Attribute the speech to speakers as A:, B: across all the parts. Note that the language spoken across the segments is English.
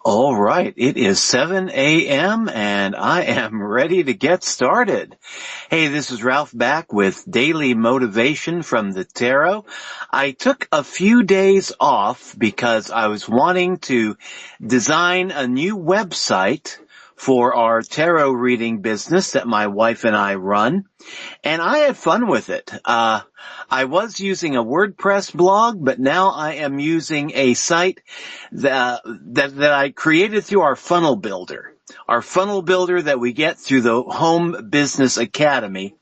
A: All right, it is 7 a.m. and I am ready to get started. Hey, this is Ralph back with Daily Motivation from the Tarot. I took a few days off because I was wanting to design a new website for our tarot reading business that my wife and I run. And I had fun with it. I was using a WordPress blog, but now I am using a site that I created through our funnel builder. Our funnel builder that we get through the Home Business Academy.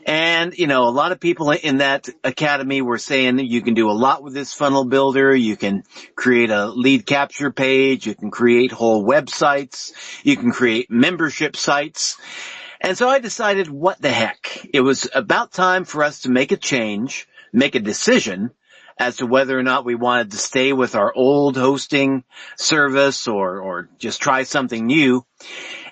A: And, a lot of people in that academy were saying you can do a lot with this funnel builder. You can create a lead capture page. You can create whole websites. You can create membership sites. And so I decided, what the heck? It was about time for us to make a change, make a decision as to whether or not we wanted to stay with our old hosting service or just try something new.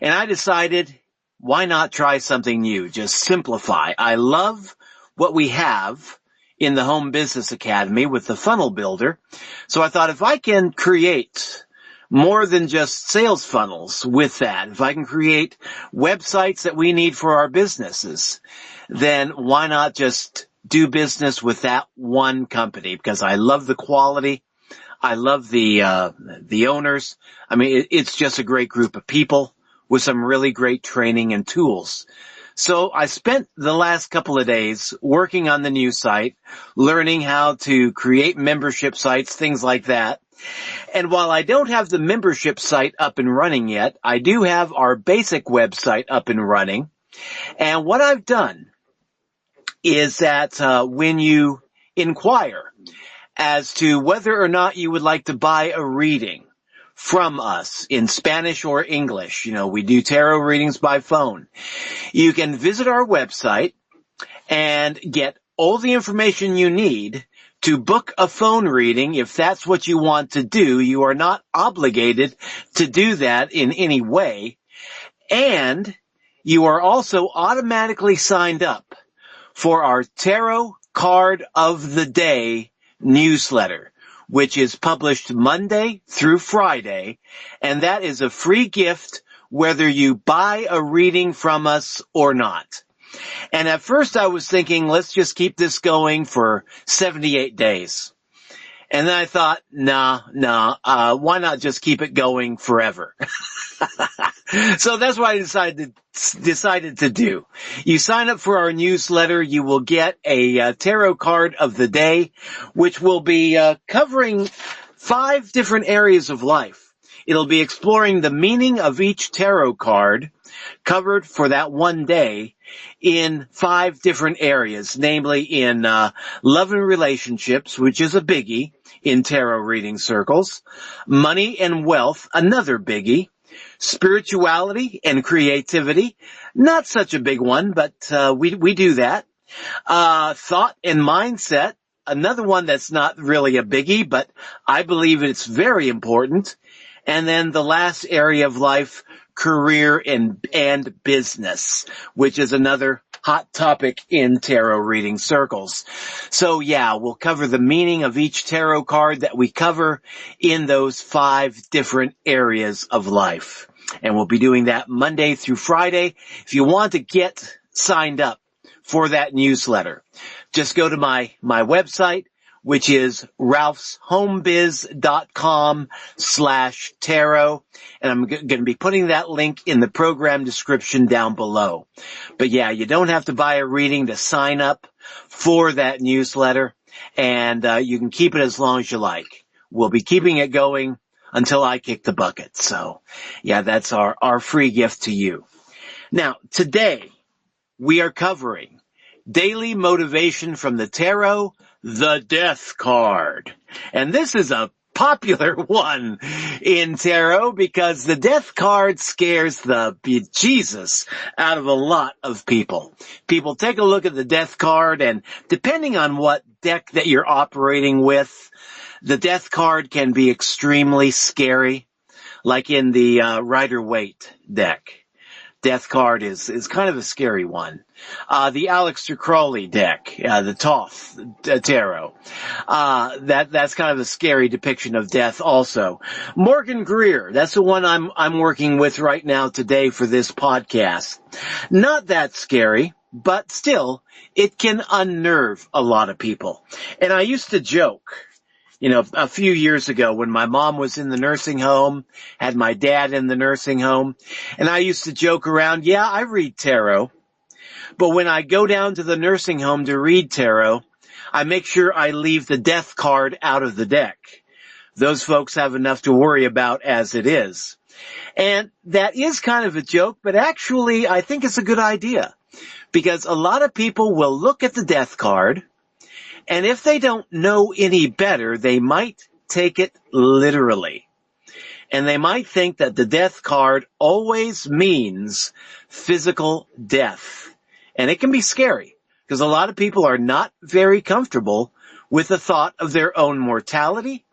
A: And I decided, why not try something new? Just simplify. I love what we have in the Home Business Academy with the funnel builder. So I thought, if I can create more than just sales funnels with that, if I can create websites that we need for our businesses, then why not just do business with that one company? Because I love the quality. I love the owners. I mean, it's just a great group of people with some really great training and tools. So I spent the last couple of days working on the new site, learning how to create membership sites, things like that. And while I don't have the membership site up and running yet, I do have our basic website up and running. And what I've done is that when you inquire as to whether or not you would like to buy a reading from us in Spanish or English, we do tarot readings by phone. You can visit our website and get all the information you need to book a phone reading. If that's what you want to do, you are not obligated to do that in any way. And you are also automatically signed up for our Tarot Card of the Day newsletter, which is published Monday through Friday. And that is a free gift whether you buy a reading from us or not. And at first I was thinking, let's just keep this going for 78 days. And then I thought, why not just keep it going forever? So that's what I decided to do. You sign up for our newsletter, you will get a tarot card of the day, which will be covering 5 different areas of life. It'll be exploring the meaning of each tarot card covered for that one day in 5 different areas, namely in love and relationships, which is a biggie in tarot reading circles, money and wealth, another biggie, spirituality and creativity, not such a big one, but we do that, thought and mindset, another one that's not really a biggie, but I believe it's very important. And then the last area of life, career and business, which is another hot topic in tarot reading circles. So we'll cover the meaning of each tarot card that we cover in those 5 different areas of life. And we'll be doing that Monday through Friday. If you want to get signed up for that newsletter, just go to my website, which is ralphshomebiz.com/tarot. And I'm going to be putting that link in the program description down below. But you don't have to buy a reading to sign up for that newsletter. And you can keep it as long as you like. We'll be keeping it going until I kick the bucket. So, that's our free gift to you. Now, today we are covering Daily Motivation from the Tarot, the Death card. And this is a popular one in tarot because the Death card scares the bejesus out of a lot of people. People take a look at the Death card, and depending on what deck that you're operating with, the Death card can be extremely scary, like in the Rider-Waite deck. death card is kind of a scary one. The Aleister Crowley deck, the Thoth Tarot, that's kind of a scary depiction of death also. Morgan Greer, that's the one I'm working with right now today for this podcast. Not that scary, but still, it can unnerve a lot of people. And I used to joke, a few years ago when my mom was in the nursing home, had my dad in the nursing home, and I used to joke around, yeah, I read tarot, but when I go down to the nursing home to read tarot, I make sure I leave the death card out of the deck. Those folks have enough to worry about as it is. And that is kind of a joke, but actually I think it's a good idea, because a lot of people will look at the death card, and if they don't know any better, they might take it literally. And they might think that the death card always means physical death. And it can be scary, because a lot of people are not very comfortable with the thought of their own mortality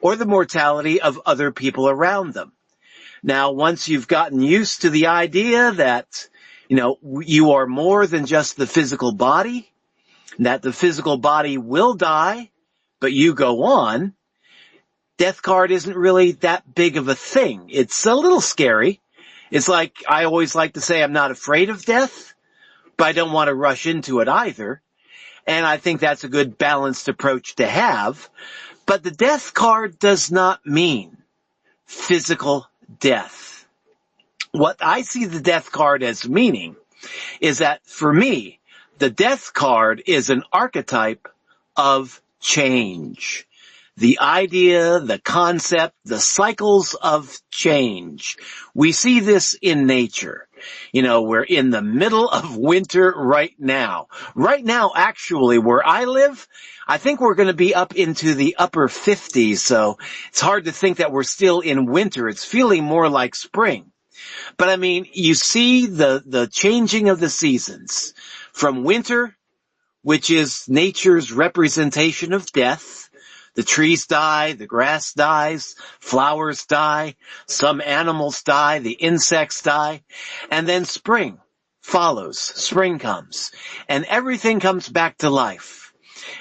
A: or the mortality of other people around them. Now, once you've gotten used to the idea that, you are more than just the physical body, that the physical body will die, but you go on, death card isn't really that big of a thing. It's a little scary. It's like, I always like to say I'm not afraid of death, but I don't want to rush into it either. And I think that's a good balanced approach to have. But the death card does not mean physical death. What I see the death card as meaning is that for me, the death card is an archetype of change. The idea, the concept, the cycles of change. We see this in nature. We're in the middle of winter right now. Right now, actually, where I live, I think we're going to be up into the upper 50s, so it's hard to think that we're still in winter. It's feeling more like spring. But you see the changing of the seasons. From winter, which is nature's representation of death, the trees die, the grass dies, flowers die, some animals die, the insects die, and then spring follows. Spring comes, and everything comes back to life.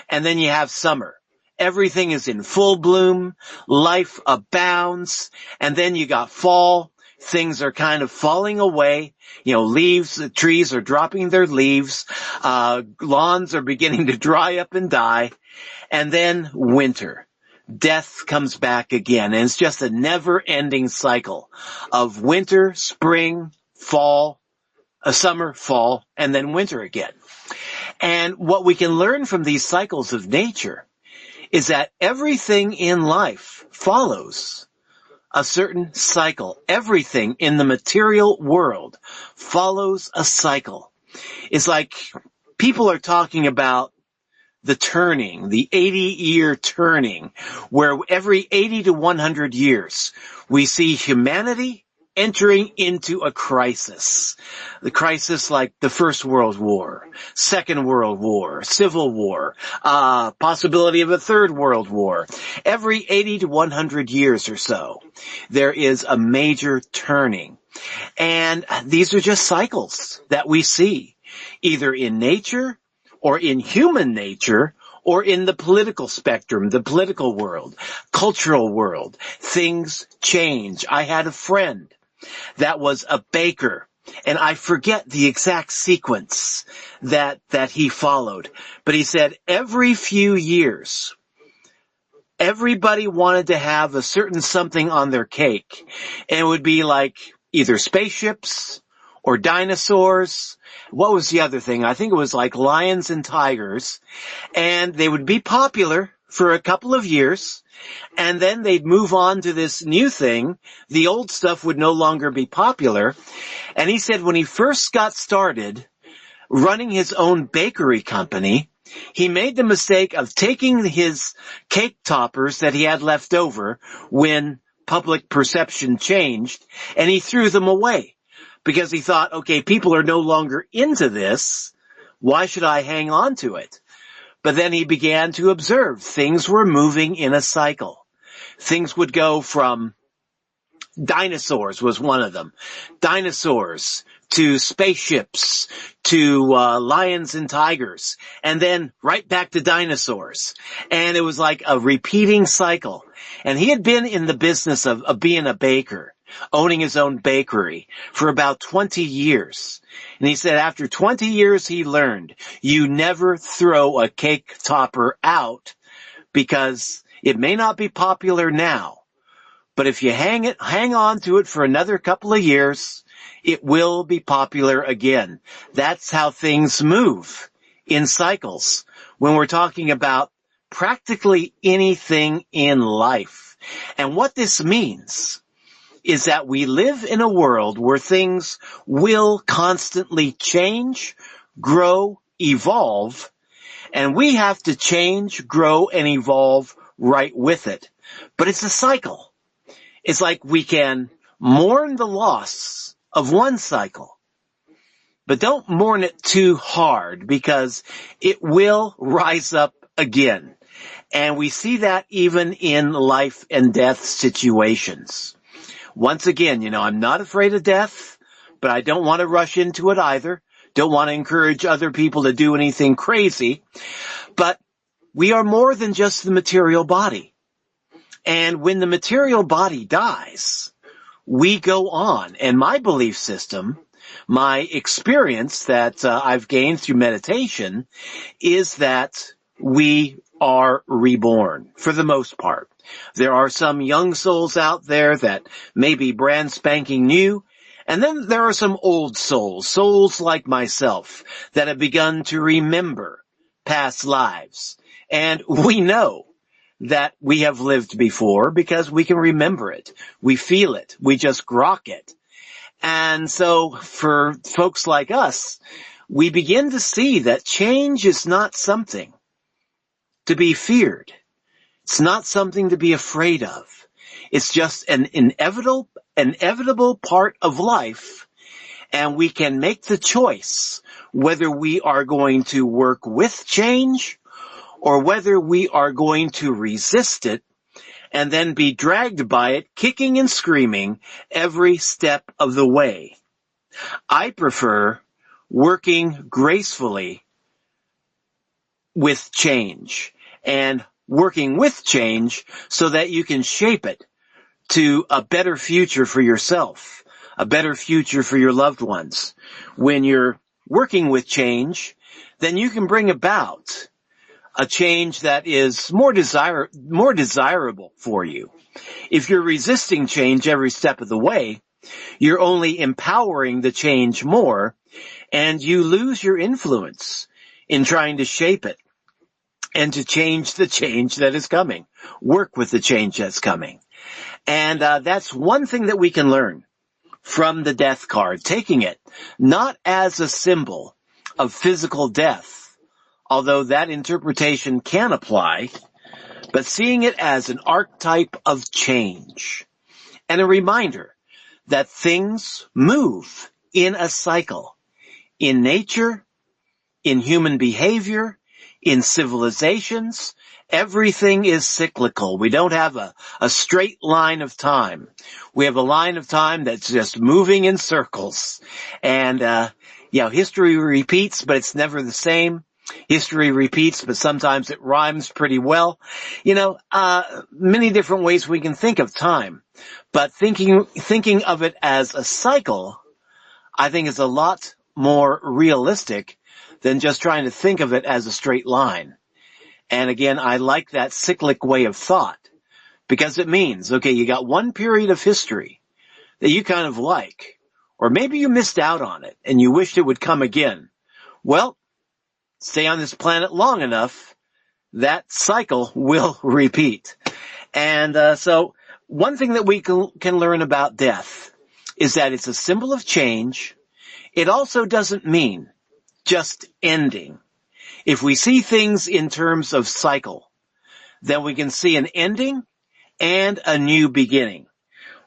A: And then you have summer. Everything is in full bloom, life abounds, and then you got fall. Things are kind of falling away. Leaves, the trees are dropping their leaves. Lawns are beginning to dry up and die. And then winter. Death comes back again. And it's just a never-ending cycle of winter, spring, fall, summer, fall, and then winter again. And what we can learn from these cycles of nature is that everything in life follows a certain cycle. Everything in the material world follows a cycle. It's like people are talking about the turning, the 80-year turning, where every 80 to 100 years we see humanity entering into a crisis. The crisis like the First World War, Second World War, Civil War, possibility of a Third World War. Every 80 to 100 years or so, there is a major turning. And these are just cycles that we see, either in nature or in human nature, or in the political spectrum, the political world, cultural world. Things change. I had a friend that was a baker, and I forget the exact sequence that he followed. But he said every few years, everybody wanted to have a certain something on their cake. And it would be like either spaceships or dinosaurs. What was the other thing? I think it was like lions and tigers. And they would be popular for a couple of years. And then they'd move on to this new thing. The old stuff would no longer be popular. And he said when he first got started running his own bakery company, he made the mistake of taking his cake toppers that he had left over when public perception changed, and he threw them away because he thought, okay, people are no longer into this. Why should I hang on to it? But then he began to observe things were moving in a cycle. Things would go from dinosaurs was one of them. Dinosaurs to spaceships, to lions and tigers, and then right back to dinosaurs. And it was like a repeating cycle. And he had been in the business of being a baker, owning his own bakery for about 20 years. And he said after 20 years he learned you never throw a cake topper out, because it may not be popular now, but if you hang on to it for another couple of years, it will be popular again. That's how things move in cycles when we're talking about practically anything in life. And what this means is that we live in a world where things will constantly change, grow, evolve, and we have to change, grow, and evolve right with it. But it's a cycle. It's like we can mourn the loss of one cycle, but don't mourn it too hard, because it will rise up again. And we see that even in life and death situations. Once again, I'm not afraid of death, but I don't want to rush into it either. Don't want to encourage other people to do anything crazy. But we are more than just the material body. And when the material body dies, we go on. And my belief system, my experience that I've gained through meditation, is that we are reborn for the most part. There are some young souls out there that may be brand spanking new. And then there are some old souls like myself, that have begun to remember past lives. And we know that we have lived before because we can remember it. We feel it. We just grok it. And so for folks like us, we begin to see that change is not something to be feared. It's not something to be afraid of. It's just an inevitable part of life, and we can make the choice whether we are going to work with change or whether we are going to resist it and then be dragged by it, kicking and screaming every step of the way. I prefer working gracefully with change, and working with change so that you can shape it to a better future for yourself, a better future for your loved ones. When you're working with change, then you can bring about a change that is more desirable for you. If you're resisting change every step of the way, you're only empowering the change more, and you lose your influence in trying to shape it and to change the change that is coming. Work with the change that's coming. And that's one thing that we can learn from the death card, taking it not as a symbol of physical death, although that interpretation can apply, but seeing it as an archetype of change and a reminder that things move in a cycle, in nature, in human behavior, in civilizations. Everything is cyclical. We don't have a straight line of time. We have a line of time that's just moving in circles. And, history repeats, but it's never the same. History repeats, but sometimes it rhymes pretty well. Many different ways we can think of time. But thinking of it as a cycle, I think is a lot more realistic than just trying to think of it as a straight line. And again, I like that cyclic way of thought, because it means, okay, you got one period of history that you kind of like, or maybe you missed out on it and you wished it would come again. Well, stay on this planet long enough, that cycle will repeat. And so one thing that we can learn about death is that it's a symbol of change. It also doesn't mean just ending. If we see things in terms of cycle, then we can see an ending and a new beginning.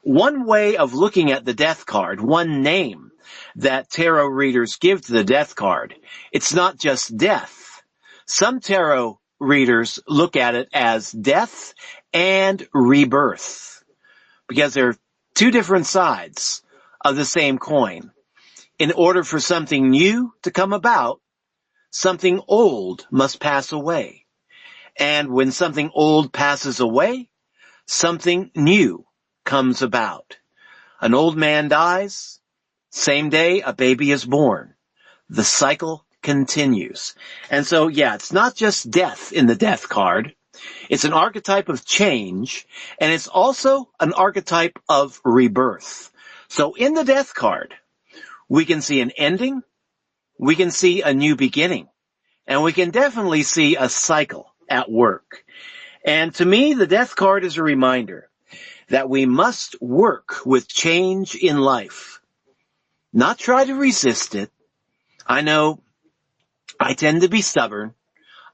A: One way of looking at the death card, one name that tarot readers give to the death card, it's not just death. Some tarot readers look at it as death and rebirth, because they're two different sides of the same coin. In order for something new to come about, something old must pass away. And when something old passes away, something new comes about. An old man dies, same day a baby is born. The cycle continues. And so, yeah, it's not just death in the death card. It's an archetype of change, and it's also an archetype of rebirth. So in the death card, we can see an ending, we can see a new beginning, and we can definitely see a cycle at work. And to me, the death card is a reminder that we must work with change in life, not try to resist it. I know I tend to be stubborn.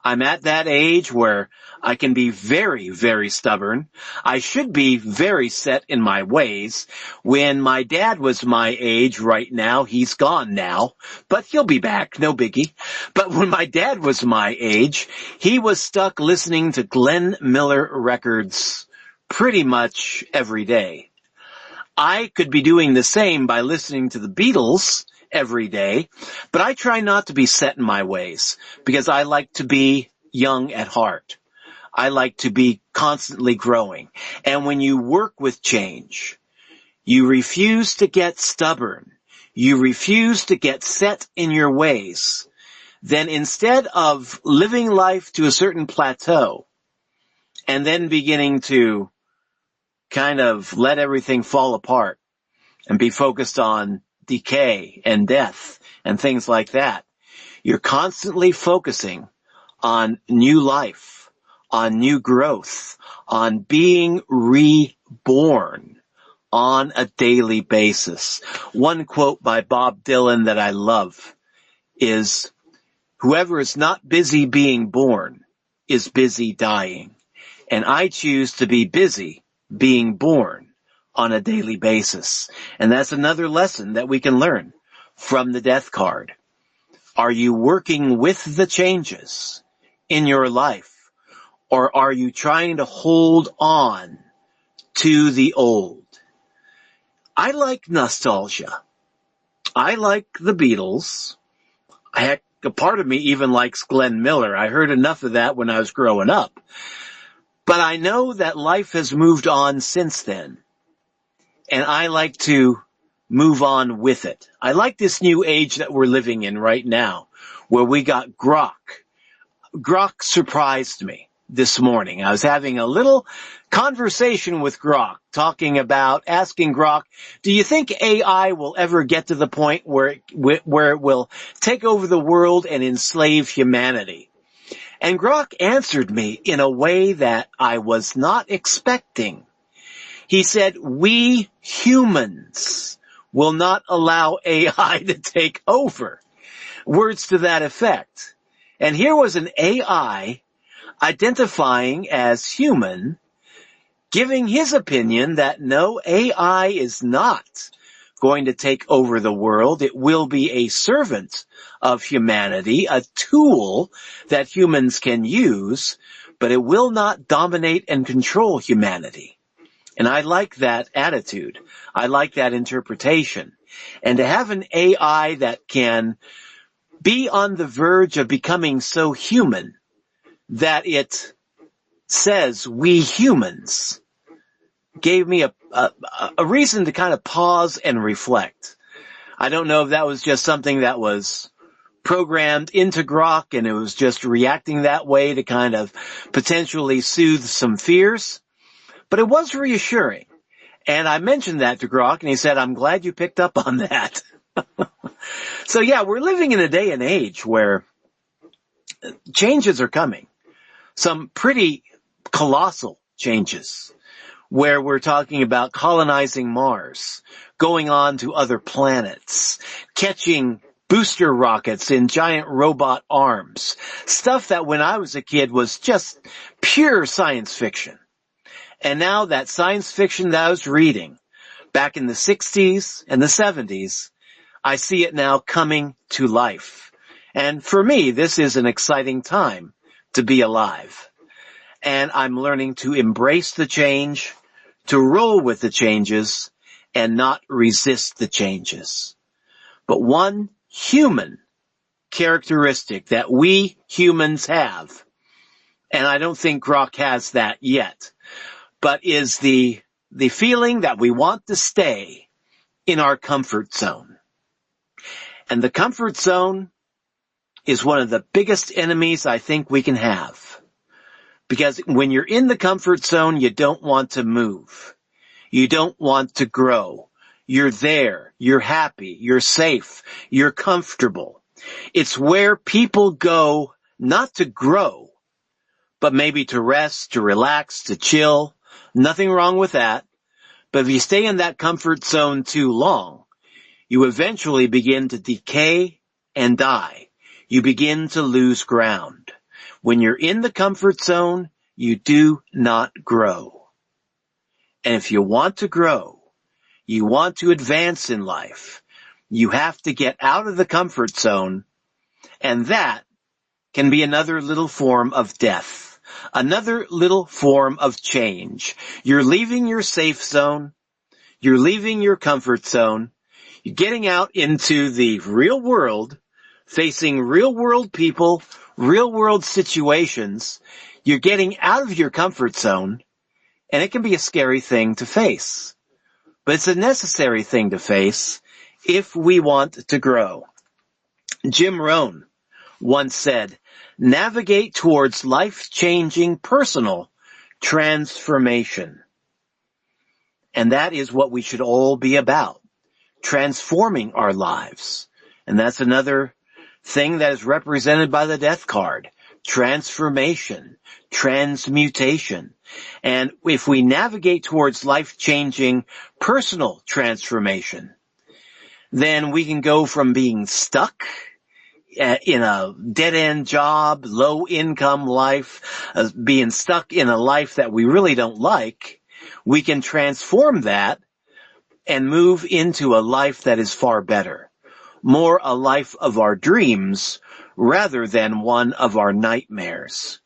A: I'm at that age where I can be very, very stubborn. I should be very set in my ways. When my dad was my age right now, he's gone now, but he'll be back, no biggie. But when my dad was my age, he was stuck listening to Glenn Miller records pretty much every day. I could be doing the same by listening to the Beatles every day, but I try not to be set in my ways because I like to be young at heart. I like to be constantly growing. And when you work with change, you refuse to get stubborn. You refuse to get set in your ways. Then instead of living life to a certain plateau and then beginning to kind of let everything fall apart and be focused on decay and death and things like that, you're constantly focusing on new life, on new growth, on being reborn on a daily basis. One quote by Bob Dylan that I love is, "Whoever is not busy being born is busy dying." And I choose to be busy being born on a daily basis. And that's another lesson that we can learn from the death card. Are you working with the changes in your life, or are you trying to hold on to the old? I like nostalgia. I like the Beatles. Heck, a part of me even likes Glenn Miller. I heard enough of that when I was growing up. But I know that life has moved on since then. And I like to move on with it. I like this new age that we're living in right now, where we got Grok. Grok surprised me this morning. I was having a little conversation with Grok, asking Grok, do you think AI will ever get to the point where it will take over the world and enslave humanity? And Grok answered me in a way that I was not expecting. He said, we humans will not allow AI to take over. Words to that effect. And here was an AI identifying as human, giving his opinion that no, AI is not going to take over the world. It will be a servant of humanity, a tool that humans can use, but it will not dominate and control humanity. And I like that attitude. I like that interpretation. And to have an AI that can be on the verge of becoming so human that it says we humans gave me a reason to kind of pause and reflect. I don't know if that was just something that was programmed into Grok and it was just reacting that way to kind of potentially soothe some fears, but it was reassuring. And I mentioned that to Grok and he said, I'm glad you picked up on that. So yeah, we're living in a day and age where changes are coming. Some pretty colossal changes where we're talking about colonizing Mars, going on to other planets, catching booster rockets in giant robot arms, stuff that when I was a kid was just pure science fiction. And now that science fiction that I was reading back in the 60s and the 70s, I see it now coming to life. And for me, this is an exciting time to be alive. And I'm learning to embrace the change, to roll with the changes, and not resist the changes. but one human characteristic that we humans have, and I don't think Grok has that yet, but is the feeling that we want to stay in our comfort zone. And the comfort zone is one of the biggest enemies I think we can have. Because when you're in the comfort zone, you don't want to move. You don't want to grow. You're there. You're happy. You're safe. You're comfortable. It's where people go not to grow, but maybe to rest, to relax, to chill. Nothing wrong with that. But if you stay in that comfort zone too long, you eventually begin to decay and die. You begin to lose ground. When you're in the comfort zone, you do not grow. And if you want to grow, you want to advance in life, you have to get out of the comfort zone, and that can be another little form of death, another little form of change. You're leaving your safe zone, you're leaving your comfort zone, you're getting out into the real world, facing real world people, real world situations. You're getting out of your comfort zone, and it can be a scary thing to face. But it's a necessary thing to face if we want to grow. Jim Rohn once said, "Navigate towards life-changing personal transformation." And that is what we should all be about, transforming our lives. And that's another thing that is represented by the death card. Transformation, transmutation. And if we navigate towards life-changing personal transformation, then we can go from being stuck in a dead-end job, low-income life, being stuck in a life that we really don't like. We can transform that and move into a life that is far better, more a life of our dreams rather than one of our nightmares.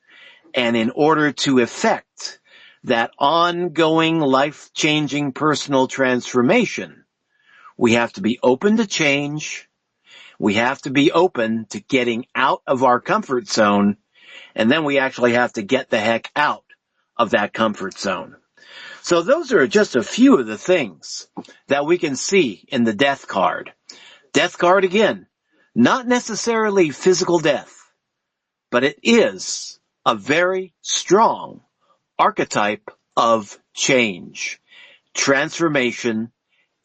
A: And in order to effect that ongoing life-changing personal transformation, we have to be open to change. We have to be open to getting out of our comfort zone, and then we actually have to get the heck out of that comfort zone. So those are just a few of the things that we can see in the death card. Death card, again, not necessarily physical death, but it is a very strong archetype of change, transformation,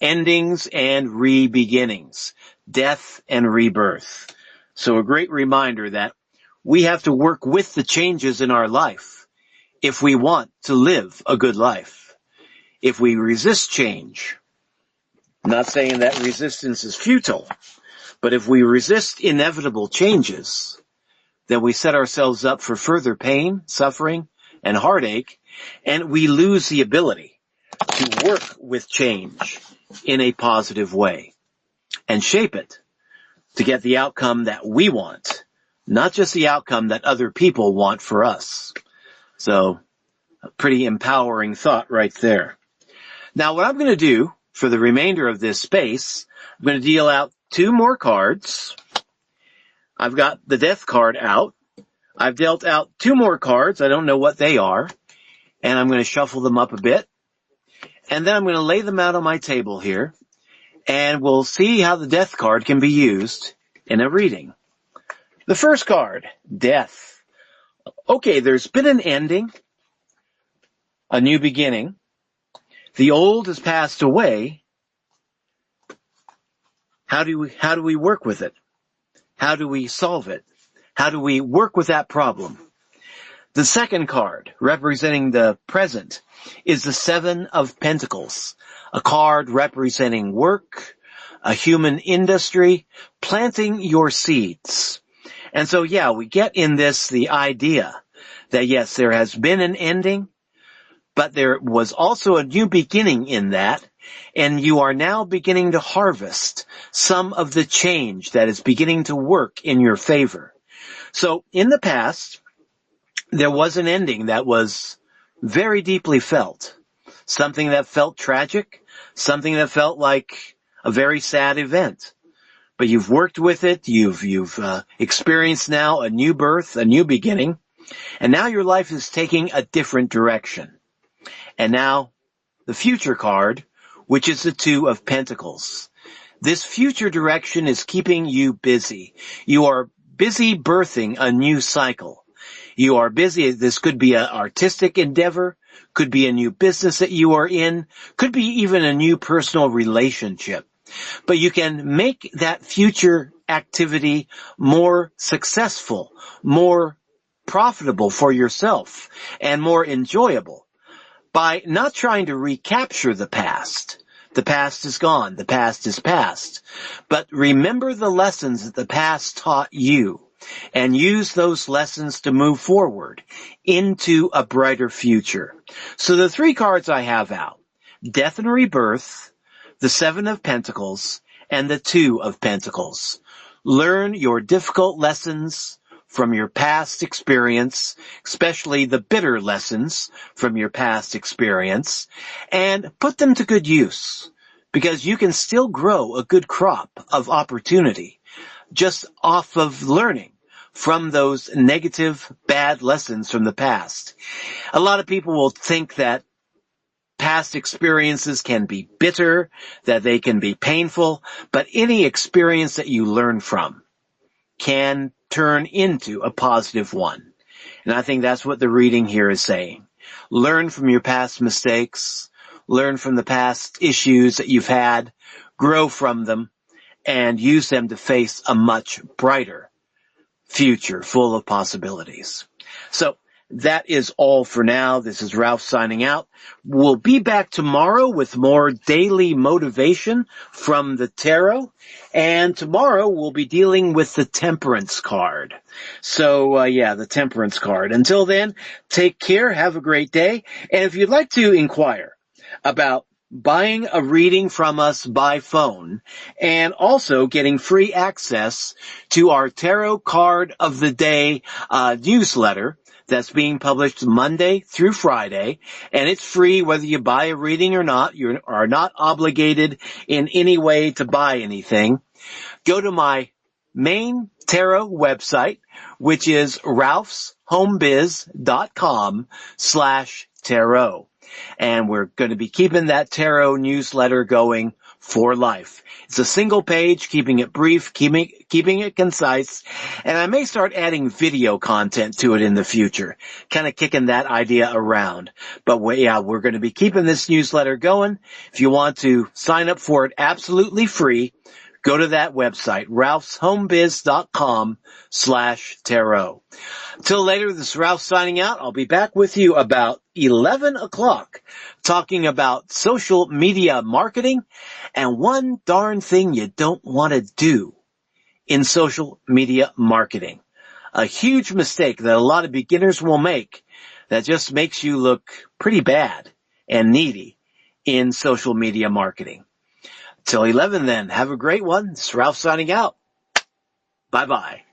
A: endings and re-beginnings, death and rebirth. So a great reminder that we have to work with the changes in our life if we want to live a good life. If we resist change, I'm not saying that resistance is futile, but if we resist inevitable changes, then we set ourselves up for further pain, suffering, and heartache, and we lose the ability to work with change in a positive way and shape it to get the outcome that we want, not just the outcome that other people want for us. So, a pretty empowering thought right there. Now, what I'm going to do for the remainder of this space, I'm going to deal out 2 more cards. I've got the death card out. I've dealt out 2 more cards. I don't know what they are. And I'm going to shuffle them up a bit. And then I'm going to lay them out on my table here. And we'll see how the death card can be used in a reading. The first card, death. Okay, there's been an ending, a new beginning. The old has passed away. How do we work with it? How do we solve it? How do we work with that problem? The second card, representing the present, is the 7 of Pentacles, a card representing work, a human industry, planting your seeds. And so, yeah, we get in this the idea that, yes, there has been an ending, but there was also a new beginning in that, and you are now beginning to harvest some of the change that is beginning to work in your favor. So, in the past, there was an ending that was very deeply felt. Something that felt tragic, something that felt like a very sad event. but you've worked with it. You've experienced now a new birth, a new beginning, and now your life is taking a different direction. And now the future card, which is the Two of Pentacles. This future direction is keeping you busy. You are busy birthing a new cycle. You are busy. This could be an artistic endeavor, could be a new business that you are in, could be even a new personal relationship. But you can make that future activity more successful, more profitable for yourself, and more enjoyable by not trying to recapture the past. The past is gone. The past is past. But remember the lessons that the past taught you and use those lessons to move forward into a brighter future. So the three cards I have out, Death and Rebirth, the Seven of Pentacles, and the Two of Pentacles. Learn your difficult lessons from your past experience, especially the bitter lessons from your past experience, and put them to good use, because you can still grow a good crop of opportunity just off of learning from those negative, bad lessons from the past. A lot of people will think that past experiences can be bitter, that they can be painful, but any experience that you learn from can turn into a positive one. And I think that's what the reading here is saying. Learn from your past mistakes, learn from the past issues that you've had, grow from them, and use them to face a much brighter future full of possibilities. So that is all for now. This is Ralph signing out. We'll be back tomorrow with more daily motivation from the tarot. And tomorrow we'll be dealing with the Temperance card. So, the Temperance card. Until then, take care. Have a great day. And if you'd like to inquire about buying a reading from us by phone and also getting free access to our Tarot Card of the Day newsletter, that's being published Monday through Friday, and it's free whether you buy a reading or not. You are not obligated in any way to buy anything. Go to my main tarot website, which is ralphshomebiz.com/tarot. And we're going to be keeping that tarot newsletter going for life. It's a single page, keeping it brief, keeping it concise, and I may start adding video content to it in the future, kind of kicking that idea around. But we're going to be keeping this newsletter going. If you want to sign up for it absolutely free, go to that website, ralphshomebiz.com/tarot. Till later, this is Ralph signing out. I'll be back with you about 11 o'clock talking about social media marketing and one darn thing you don't want to do in social media marketing. A huge mistake that a lot of beginners will make that just makes you look pretty bad and needy in social media marketing. Till 11 then, have a great one. This is Ralph signing out. Bye-bye.